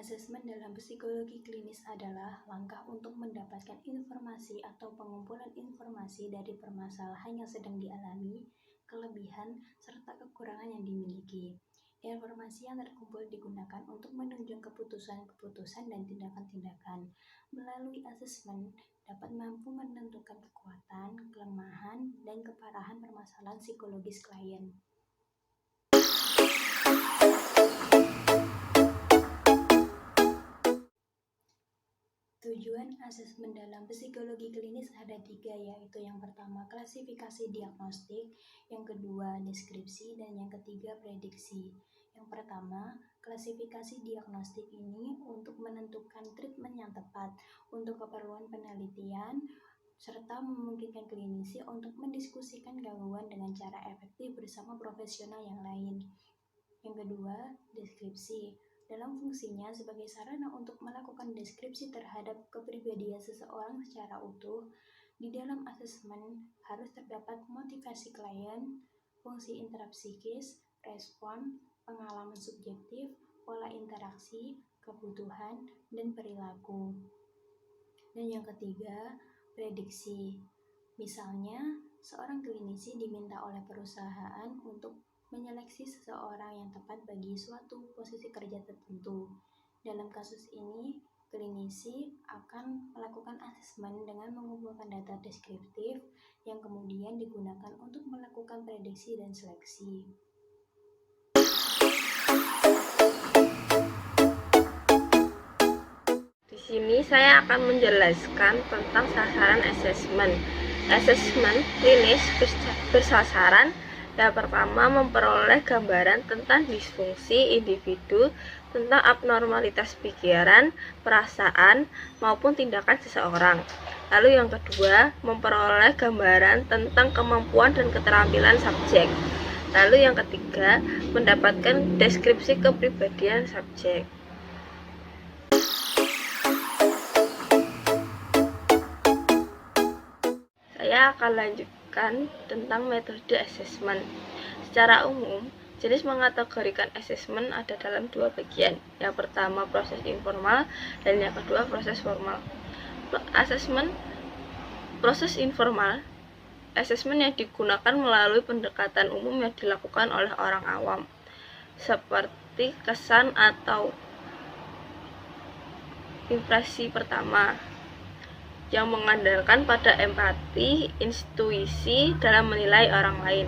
Asesmen dalam psikologi klinis adalah langkah untuk mendapatkan informasi atau pengumpulan informasi dari permasalahan yang sedang dialami, kelebihan, serta kekurangan yang dimiliki. Informasi yang terkumpul digunakan untuk menunjang keputusan-keputusan dan tindakan-tindakan. Melalui asesmen, dapat mampu menentukan kekuatan, kelemahan, dan keparahan permasalahan psikologis klien. Tujuan asesmen dalam psikologi klinis ada 3, yaitu yang pertama klasifikasi diagnostik, yang kedua deskripsi, dan yang ketiga prediksi. Yang pertama, klasifikasi diagnostik ini untuk menentukan treatment yang tepat untuk keperluan penelitian, serta memungkinkan klinisi untuk mendiskusikan gangguan dengan cara efektif bersama profesional yang lain. Yang kedua, deskripsi. Dalam fungsinya sebagai sarana untuk melakukan deskripsi terhadap kepribadian seseorang secara utuh, di dalam asesmen harus terdapat motivasi klien, fungsi intrapsikis, respon, pengalaman subjektif, pola interaksi, kebutuhan, dan perilaku. Dan yang ketiga, prediksi. Misalnya, seorang klinisi diminta oleh perusahaan untuk menyeleksi seseorang yang tepat bagi suatu posisi kerja tertentu. Dalam kasus ini, klinisi akan melakukan asesmen dengan mengumpulkan data deskriptif yang kemudian digunakan untuk melakukan prediksi dan seleksi. Di sini saya akan menjelaskan tentang sasaran asesmen. Asesmen klinis bersasaran yang pertama memperoleh gambaran tentang disfungsi individu, tentang abnormalitas pikiran, perasaan, maupun tindakan seseorang. Lalu yang kedua, memperoleh gambaran tentang kemampuan dan keterampilan subjek. Lalu yang ketiga, mendapatkan deskripsi kepribadian subjek. Saya akan lanjutkan tentang metode asesmen. Secara umum, jenis mengategorikan asesmen ada dalam 2 bagian. Yang pertama proses informal dan yang kedua proses formal. Proses informal, asesmen yang digunakan melalui pendekatan umum yang dilakukan oleh orang awam, seperti kesan atau impresi pertama, yang mengandalkan pada empati, intuisi dalam menilai orang lain.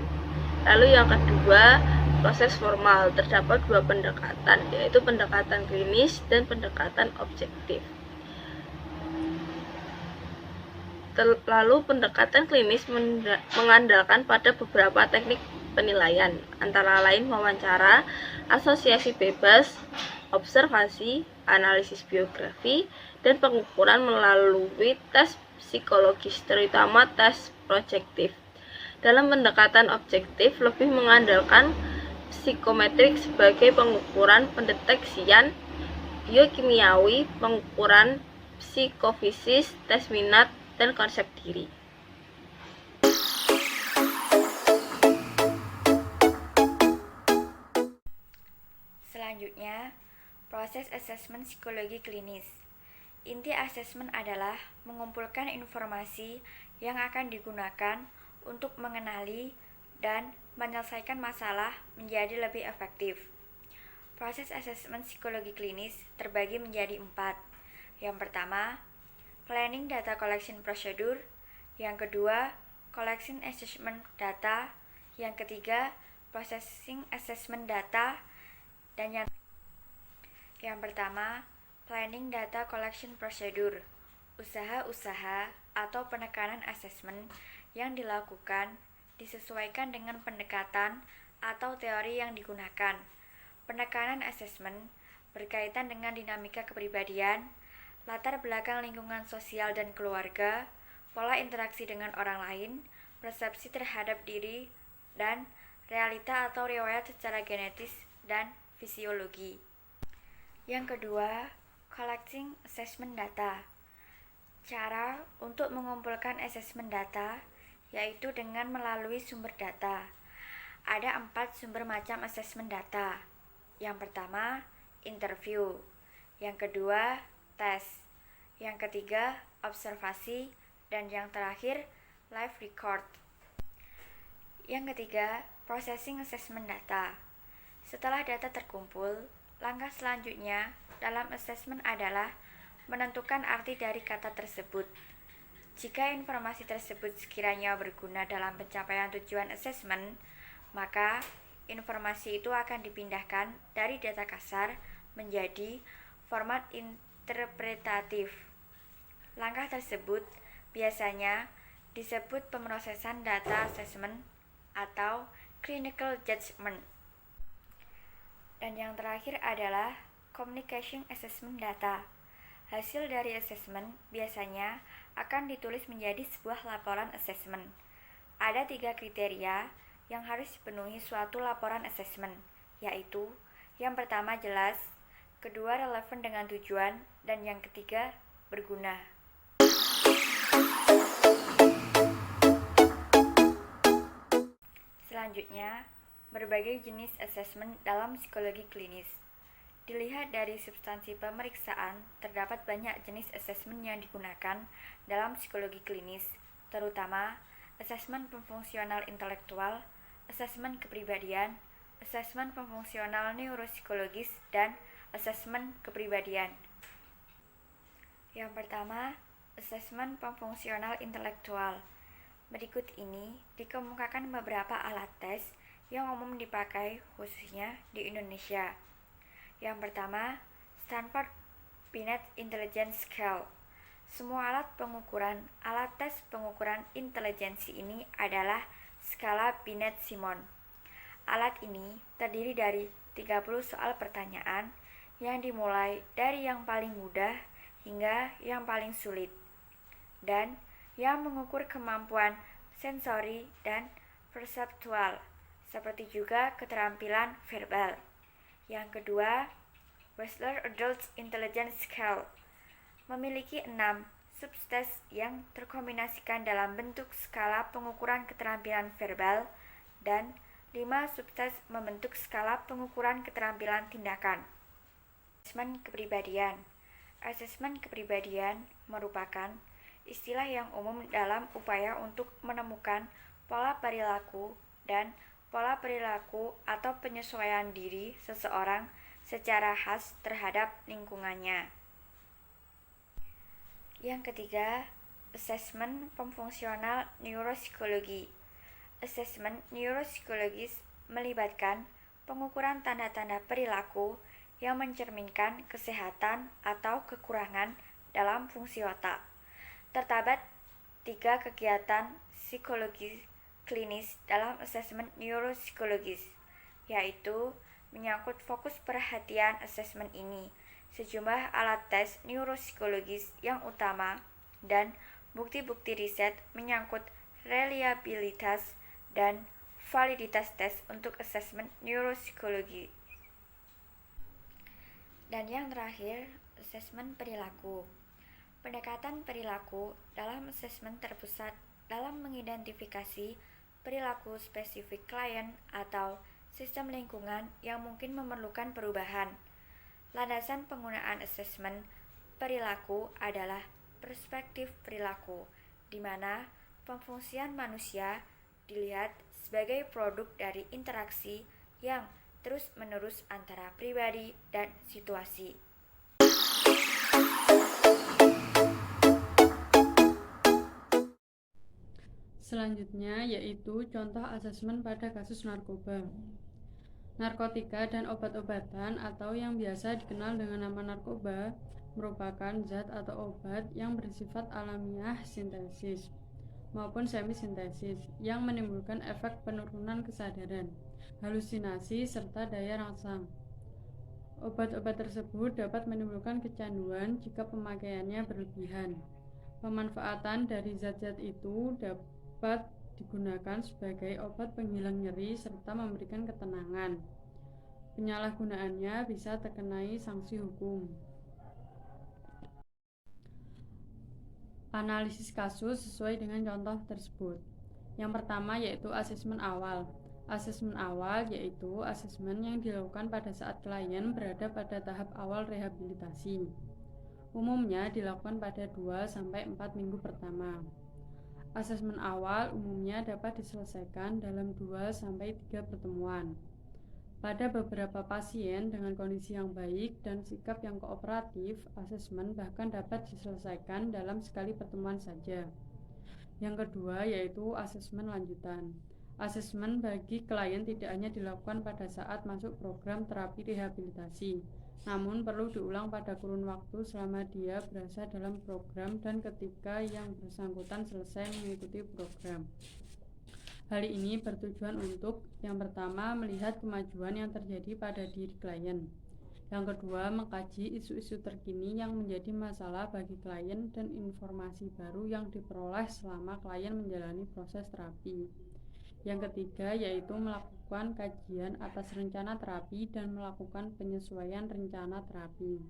Lalu yang kedua, proses formal. Terdapat 2 pendekatan, yaitu pendekatan klinis dan pendekatan objektif. Lalu pendekatan klinis mengandalkan pada beberapa teknik penilaian, antara lain wawancara, asosiasi bebas, observasi, analisis biografi, dan pengukuran melalui tes psikologis, terutama tes proyektif. Dalam pendekatan objektif lebih mengandalkan psikometrik sebagai pengukuran pendeteksian biokimiawi, pengukuran psikofisis, tes minat, dan konsep diri. Selanjutnya, proses asesmen psikologi klinis. Inti asesmen adalah mengumpulkan informasi yang akan digunakan untuk mengenali dan menyelesaikan masalah menjadi lebih efektif. Proses asesmen psikologi klinis terbagi menjadi 4. Yang pertama, planning data collection procedure. Yang kedua, collection assessment data. Yang ketiga, processing assessment data. Dan yang pertama, planning data collection procedure, usaha-usaha atau penekanan asesmen yang dilakukan disesuaikan dengan pendekatan atau teori yang digunakan. Penekanan asesmen berkaitan dengan dinamika kepribadian, latar belakang lingkungan sosial dan keluarga, pola interaksi dengan orang lain, persepsi terhadap diri, dan realita atau riwayat secara genetis dan fisiologi. Yang kedua, collecting assessment data. Cara untuk mengumpulkan assessment data yaitu dengan melalui sumber data. Ada 4 sumber macam assessment data. Yang pertama, interview. Yang kedua, tes. Yang ketiga, observasi. Dan yang terakhir, live record. Yang ketiga, processing assessment data. Setelah data terkumpul, langkah selanjutnya dalam assessment adalah menentukan arti dari kata tersebut. Jika informasi tersebut sekiranya berguna dalam pencapaian tujuan assessment, maka informasi itu akan dipindahkan dari data kasar menjadi format interpretatif. Langkah tersebut biasanya disebut pemrosesan data assessment atau clinical judgment. Dan yang terakhir adalah communication assessment data. Hasil dari assessment biasanya akan ditulis menjadi sebuah laporan assessment. Ada 3 kriteria yang harus dipenuhi suatu laporan assessment, yaitu yang pertama jelas, kedua relevan dengan tujuan, dan yang ketiga berguna. Selanjutnya, berbagai jenis assessment dalam psikologi klinis. Dilihat dari substansi pemeriksaan, terdapat banyak jenis asesmen yang digunakan dalam psikologi klinis, terutama asesmen fungsional intelektual, asesmen kepribadian, asesmen fungsional neuropsikologis, dan asesmen kepribadian. Yang pertama, asesmen fungsional intelektual. Berikut ini dikemukakan beberapa alat tes yang umum dipakai khususnya di Indonesia. Yang pertama, Stanford Binet Intelligence Scale. Semua alat tes pengukuran intelijensi ini adalah skala Binet-Simon. Alat ini terdiri dari 30 soal pertanyaan yang dimulai dari yang paling mudah hingga yang paling sulit, dan yang mengukur kemampuan sensori dan perseptual, seperti juga keterampilan verbal. Yang kedua, Wechsler Adult Intelligence Scale memiliki 6 subtes yang terkombinasikan dalam bentuk skala pengukuran keterampilan verbal dan 5 subtes membentuk skala pengukuran keterampilan tindakan. Asesmen kepribadian. Asesmen kepribadian merupakan istilah yang umum dalam upaya untuk menemukan pola perilaku dan pola perilaku atau penyesuaian diri seseorang secara khas terhadap lingkungannya. Yang ketiga, asesmen fungsional neuropsikologi. Asesmen neuropsikologis melibatkan pengukuran tanda-tanda perilaku yang mencerminkan kesehatan atau kekurangan dalam fungsi otak. Terdapat 3 kegiatan psikologi klinis dalam asesmen neuropsikologis, yaitu menyangkut fokus perhatian asesmen ini, sejumlah alat tes neuropsikologis yang utama, dan bukti-bukti riset menyangkut reliabilitas dan validitas tes untuk asesmen neuropsikologi. Dan yang terakhir, asesmen perilaku. Pendekatan perilaku dalam asesmen terpusat dalam mengidentifikasi perilaku spesifik klien atau sistem lingkungan yang mungkin memerlukan perubahan. Landasan penggunaan asesmen perilaku adalah perspektif perilaku, di mana pemfungsian manusia dilihat sebagai produk dari interaksi yang terus-menerus antara pribadi dan situasi. Selanjutnya yaitu contoh asesmen pada kasus narkoba. Narkotika dan obat-obatan atau yang biasa dikenal dengan nama narkoba merupakan zat atau obat yang bersifat alamiah sintesis maupun semi-sintesis yang menimbulkan efek penurunan kesadaran, halusinasi, serta daya rangsang. Obat-obat tersebut dapat menimbulkan kecanduan jika pemakaiannya berlebihan. Pemanfaatan dari zat-zat itu dapat digunakan sebagai obat penghilang nyeri serta memberikan ketenangan. Penyalahgunaannya bisa terkenai sanksi hukum. Analisis kasus sesuai dengan contoh tersebut. Yang pertama yaitu asesmen awal. Asesmen awal yaitu asesmen yang dilakukan pada saat klien berada pada tahap awal rehabilitasi. Umumnya dilakukan pada 2-4 minggu pertama. Asesmen awal umumnya dapat diselesaikan dalam 2-3 pertemuan. Pada beberapa pasien dengan kondisi yang baik dan sikap yang kooperatif, asesmen bahkan dapat diselesaikan dalam sekali pertemuan saja. Yang kedua yaitu asesmen lanjutan. Asesmen bagi klien tidak hanya dilakukan pada saat masuk program terapi rehabilitasi, namun perlu diulang pada kurun waktu selama dia berada dalam program dan ketika yang bersangkutan selesai mengikuti program. Hal ini bertujuan untuk yang pertama melihat kemajuan yang terjadi pada diri klien. Yang kedua, mengkaji isu-isu terkini yang menjadi masalah bagi klien dan informasi baru yang diperoleh selama klien menjalani proses terapi. Yang ketiga yaitu melakukan kajian atas rencana terapi dan melakukan penyesuaian rencana terapi.